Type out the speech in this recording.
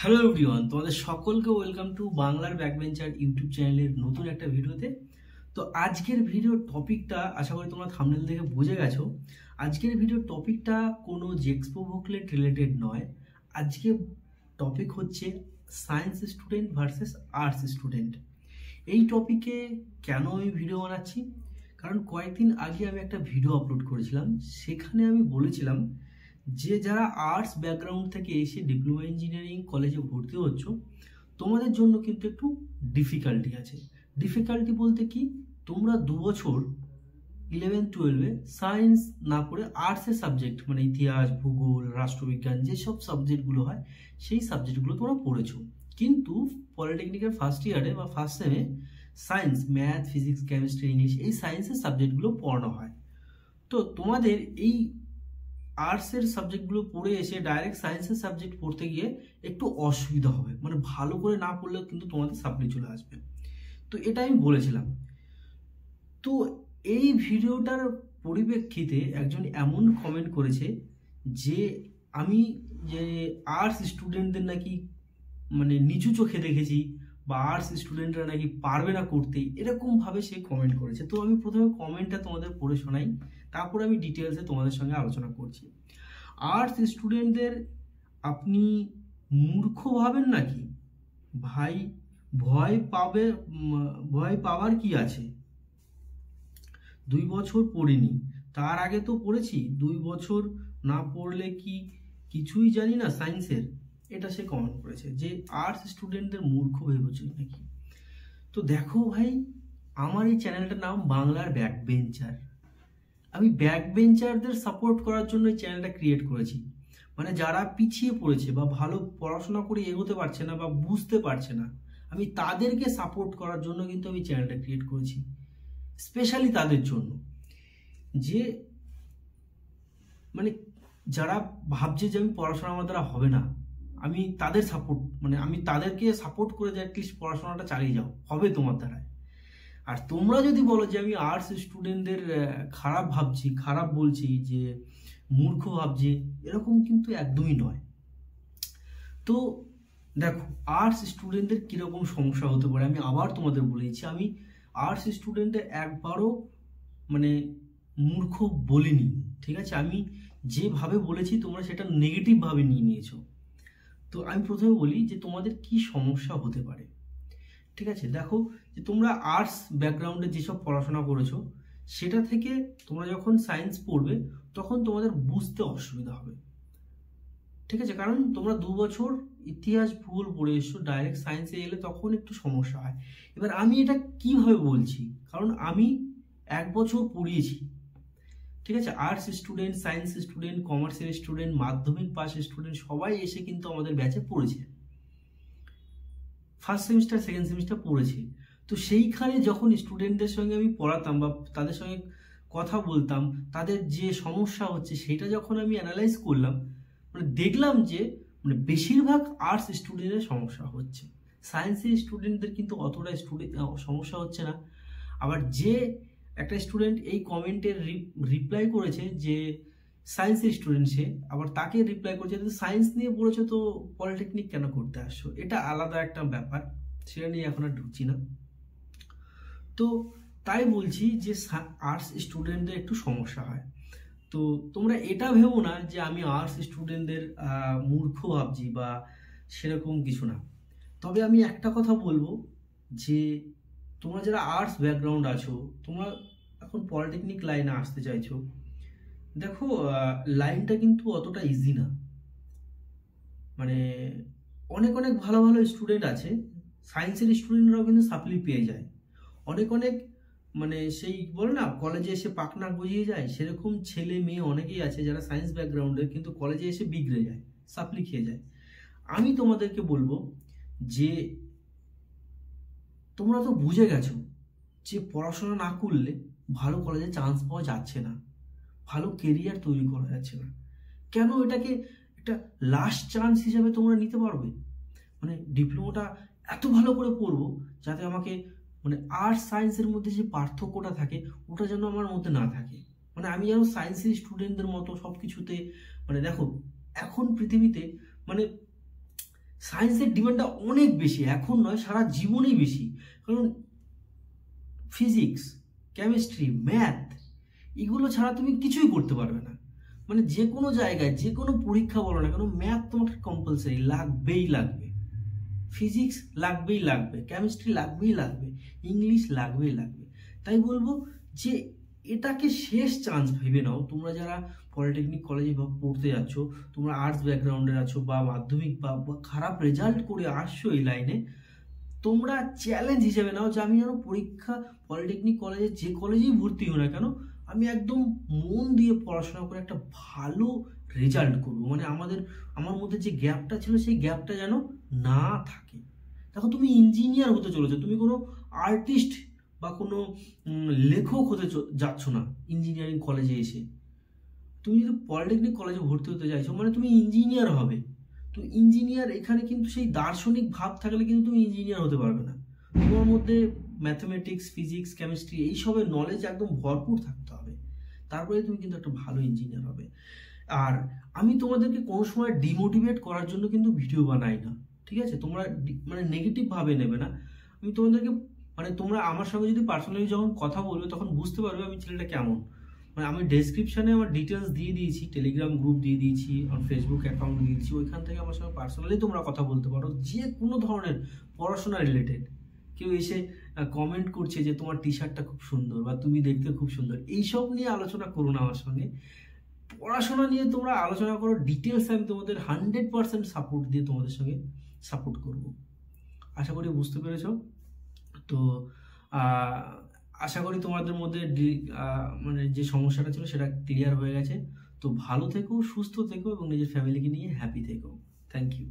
Hello everyone, তোমাদের সকলকে welcome to বাংলার ব্যাকবেঞ্চার ইউটিউব চ্যানেলের নতুন একটা ভিডিওতে। তো আজকের ভিডিওর টপিকটা আশা করি তোমরা থাম্বনেল দেখে বুঝে গেছো। আজকের ভিডিওর টপিকটা কোনো জেক্সপো বুকলেট রিলেটেড নয়। আজকে টপিক হচ্ছে science student versus arts student. এই টপিকে কেন আমি ভিডিও বানাচ্ছি, কারণ কয়েকদিন আগে আমি একটা ভিডিও আপলোড করেছিলাম। সেখানে আমি বলেছিলাম যে যারা আর্টস ব্যাকগ্রাউন্ড থেকে এসে ডিপ্লোমা ইঞ্জিনিয়ারিং কলেজে ভর্তি হচ্ছ, তোমাদের জন্য কিন্তু একটু ডিফিকাল্টি আছে। ডিফিকাল্টি বলতে কি, তোমরা 2 বছর 11-12 সায়েন্স না পড়ে আর্টসের সাবজেক্ট মানে ইতিহাস, ভূগোল, রাষ্ট্রবিজ্ঞান যেসব সাবজেক্টগুলো হয় সেই সাবজেক্টগুলো তোমরা পড়েছো। কিন্তু পলিটেকনিকের ফার্স্ট ইয়ারে বা ফার্স্ট সেমে science, math, physics, chemistry, English এই সায়েন্সের সাবজেক্টগুলো পড়ানো হয়। তো তোমাদের এই আর্টসের সাবজেক্টগুলো পড়ে এসে ডাইরেক্ট সায়েন্সের সাবজেক্ট পড়তে গিয়ে একটু অসুবিধা হবে, মানে ভালো করে না পড়লেও কিন্তু তোমাদের সাপ্লি চলে আসবে। তো এটা আমি বলেছিলাম। তো এই ভিডিওটার পরিপ্রেক্ষিতে একজন এমন কমেন্ট করেছে যে আমি যে আর্টস স্টুডেন্টদের নাকি মানে নিচু চোখে দেখেছি, বা আর্টস স্টুডেন্টরা নাকি পারবে না করতে, এরকমভাবে সে কমেন্ট করেছে। তো আমি প্রথমে কমেন্টটা তোমাদের পড়ে শোনাই, তারপরে আমি ডিটেলসে তোমাদের সঙ্গে আলোচনা করছি। আর্টস স্টুডেন্টদের আপনি মূর্খ ভাবেন নাকি? ভাই, ভয় পাওয়ার কি আছে? 2 বছর পড়িনি, তার আগে তো পড়েছি। 2 বছর না পড়লে কি কিছুই জানি না সায়েন্সের? এটা সে কমেন্ট করেছে যে আর্টস স্টুডেন্টদের মূর্খ ভেবেছে নাকি। তো দেখো ভাই, আমার এই চ্যানেলটার নাম বাংলার ব্যাক বেঞ্চার। আমি ব্যাক বেঞ্চারদের সাপোর্ট করার জন্য এই চ্যানেলটা ক্রিয়েট করেছি। মানে যারা পিছিয়ে পড়েছে বা ভালো পড়াশোনা করে এগোতে পারছে না বা বুঝতে পারছে না, আমি তাদেরকে সাপোর্ট করার জন্য কিন্তু আমি চ্যানেলটা ক্রিয়েট করেছি। স্পেশালি তাদের জন্য যে মানে যারা ভাবছে যে আমি পড়াশোনা আমার দ্বারা হবে না, আমি তাদের সাপোর্ট মানে আমি তাদেরকে সাপোর্ট করে যে অ্যাটলিস্ট পড়াশোনাটা চালিয়ে যাও, হবে তোমার দ্বারা। আর তোমরা যদি বলো যে আমি আর্টস স্টুডেন্টদের খারাপ বলছি, যে মূর্খ ভাবছি, এরকম কিন্তু একদমই নয়। তো দেখো, আর্টস স্টুডেন্টদের কীরকম সমস্যা হতে পারে আমি আবার তোমাদের বলেছি। আমি আর্টস স্টুডেন্টদের একবারও মানে মূর্খ বলিনি, ঠিক আছে? আমি যেভাবে বলেছি তোমরা সেটা নেগেটিভভাবে নিয়ে নিয়েছো। তো আমি প্রথমে বলি যে তোমাদের কি সমস্যা হতে পারে। ঠিক আছে, দেখো, যে তোমরা আর্টস ব্যাকগ্রাউন্ডে যেসব পড়াশোনা করেছো সেটা থেকে তোমরা যখন সায়েন্স পড়বে তখন তোমাদের বুঝতে অসুবিধা হবে। ঠিক আছে, কারণ তোমরা 2 বছর ইতিহাস, ভূগোল পড়ে এসছো, ডাইরেক্ট সায়েন্সে এলে তখন একটু সমস্যা হয়। এবার আমি এটা কিভাবে বলছি, কারণ আমি 1 বছর পড়িয়েছি। ঠিক আছে, আর্টস স্টুডেন্ট, সায়েন্স স্টুডেন্ট, কমার্সের স্টুডেন্ট, মাধ্যমিক পাস স্টুডেন্ট সবাই এসে কিন্তু আমাদের ব্যাচে পড়েছে। ফার্স্ট সেমিস্টার, সেকেন্ড সেমিস্টার পড়েছি। তো সেইখানে যখন স্টুডেন্টদের সঙ্গে আমি পড়াতাম বা তাদের সঙ্গে কথা বলতাম, তাদের যে সমস্যা হচ্ছে সেটা যখন আমি অ্যানালাইজ করলাম, মানে দেখলাম যে মানে বেশিরভাগ আর্টস স্টুডেন্টের সমস্যা হচ্ছে, সায়েন্সের স্টুডেন্টদের কিন্তু অতটা সমস্যা হচ্ছে না। আবার যে একটা স্টুডেন্ট এই কমেন্টের রিপ্লাই করেছে যে সায়েন্সের স্টুডেন্ট, সে আবার তাকে রিপ্লাই করছে যে সায়েন্স নিয়ে পড়েছো তো পলিটেকনিক কেন করতে আসছো? এটা আলাদা একটা ব্যাপার, সেটা নিয়ে এখন আর ঢুকছি না। তো তাই বলছি যে আর্টস স্টুডেন্টদের একটু সমস্যা হয়। তো তোমরা এটা ভেবো না যে আমি আর্টস স্টুডেন্টদের মূর্খ ভাবছি বা সেরকম কিছু না। তবে আমি একটা কথা বলবো যে তোমরা যারা আর্টস ব্যাকগ্রাউন্ড আছো, তোমরা এখন পলিটেকনিক লাইনে আসতে চাইছো, দেখো লাইনটা কিন্তু অতটা ইজি না। মানে অনেক অনেক ভালো ভালো স্টুডেন্ট আছে, সায়েন্সের স্টুডেন্টরাও কিন্তু সাপ্লি পেয়ে যায়। অনেক অনেক মানে সেই বলে না কলেজে এসে পাকনা গজিয়ে যায়, সেরকম ছেলে মেয়ে অনেকেই আছে যারা সায়েন্স ব্যাকগ্রাউন্ডের, কিন্তু কলেজে এসে বিগড়ে যায়, সাপ্লি খেয়ে যায়। আমি তোমাদেরকে বলবো যে তোমরা তো বুঝে গেছো যে পড়াশোনা না করলে ভালো কলেজে চান্স পাওয়া যাচ্ছে না, ভালো কেরিয়ার তৈরি করা যাচ্ছে না। কেন এটাকে একটা লাস্ট চান্স হিসাবে তোমরা নিতে পারবে? মানে ডিপ্লোমাটা এত ভালো করে পড়বো যাতে আমাকে মানে আর্টস সায়েন্সের মধ্যে যে পার্থক্যটা থাকে ওটা যেন আমার মধ্যে না থাকে। মানে আমি যেন সায়েন্সের স্টুডেন্টদের মতো সব কিছুতে, মানে দেখো এখন পৃথিবীতে মানে সায়েন্সের ডিমান্ডটা অনেক বেশি, এখন নয় সারা জীবনেই বেশি। কারণ ফিজিক্স, কেমিস্ট্রি, ম্যাথ এগুলো ছাড়া তুমি কিছুই করতে পারবে না। মানে যে কোনো জায়গায় যে কোনো পরীক্ষা বলো না কেন, ম্যাথ তোমাকে কম্পালসারি লাগবেই লাগবে, ফিজিক্স লাগবেই লাগবে, কেমিস্ট্রি লাগবেই লাগবে, ইংলিশ লাগবেই লাগবে। তাই বলবো যে এটাকে শেষ চান্স ভেবে নাও। তোমরা যারা পলিটেকনিক কলেজে বা পড়তে যাচ্ছ, তোমরা আর্টস ব্যাকগ্রাউন্ডের আছো বা মাধ্যমিক বা খারাপ রেজাল্ট করে আসছো এই লাইনে, তোমরা চ্যালেঞ্জ হিসেবে নাও যে আমি যেন পরীক্ষা পলিটেকনিক কলেজে যে কলেজেই ভর্তি হই না কেন, আমি একদম মন দিয়ে পড়াশোনা করে একটা ভালো রেজাল্ট করবো। মানে আমার মধ্যে যে গ্যাপটা ছিল সেই গ্যাপটা যেন না থাকে। দেখো তুমি ইঞ্জিনিয়ার হতে চলেছো, তুমি কোনো আর্টিস্ট বা কোনো লেখক হতে যাচ্ছ না ইঞ্জিনিয়ারিং কলেজে এসে। তুমি যদি পলিটেকনিক কলেজে ভর্তি হতে চাইছো মানে তুমি ইঞ্জিনিয়ার হবে। তো ইঞ্জিনিয়ার এখানে কিন্তু সেই দার্শনিক ভাব থাকলে কিন্তু তুমি ইঞ্জিনিয়ার হতে পারবে না। তোমার মধ্যে ম্যাথমেটিক্স, ফিজিক্স, কেমিস্ট্রি এইসবের নলেজ একদম ভরপুর থাকতে হবে, তারপরে তুমি কিন্তু একটা ভালো ইঞ্জিনিয়ার হবে। আর আমি তোমাদেরকে কোনো সময় ডিমোটিভেট করার জন্য কিন্তু ভিডিও বানাই না, ঠিক আছে? তোমরা মানে নেগেটিভ ভাবে নেবে না। আমি তোমাদেরকে মানে তোমরা আমার সঙ্গে যদি পার্সোনালি যখন কথা বলবে তখন বুঝতে পারবে আমি ছেলেটা কেমন। মানে আমি ডেসক্রিপশনে আমার ডিটেলস দিয়ে দিয়েছি, টেলিগ্রাম গ্রুপ দিয়ে দিয়েছি, আমার ফেসবুক অ্যাকাউন্ট দিয়ে দিয়েছি, ওইখান থেকে আমার সঙ্গে পার্সোনালি তোমরা কথা বলতে পারো যে কোনো ধরনের পড়াশোনা রিলেটেড। কেউ এসে কমেন্ট করছে যে তোমার টি শার্টটা খুব সুন্দর বা তুমি দেখতে খুব সুন্দর, এইসব নিয়ে আলোচনা করো না আমার সঙ্গে। পড়াশোনা নিয়ে তোমরা আলোচনা করো, ডিটেলস আমি তোমাদের 100% সাপোর্ট দিয়ে তোমাদের সঙ্গে সাপোর্ট করব। আশা করি বুঝতে পেরেছ। তো আশা করি তোমাদের মধ্যে মানে যে সমস্যাটা ছিল সেটা ক্লিয়ার হয়ে গেছে। তো ভালো থেকো, সুস্থ থেকো এবং নিজের ফ্যামিলিকে নিয়ে হ্যাপি থেকো। Thank you.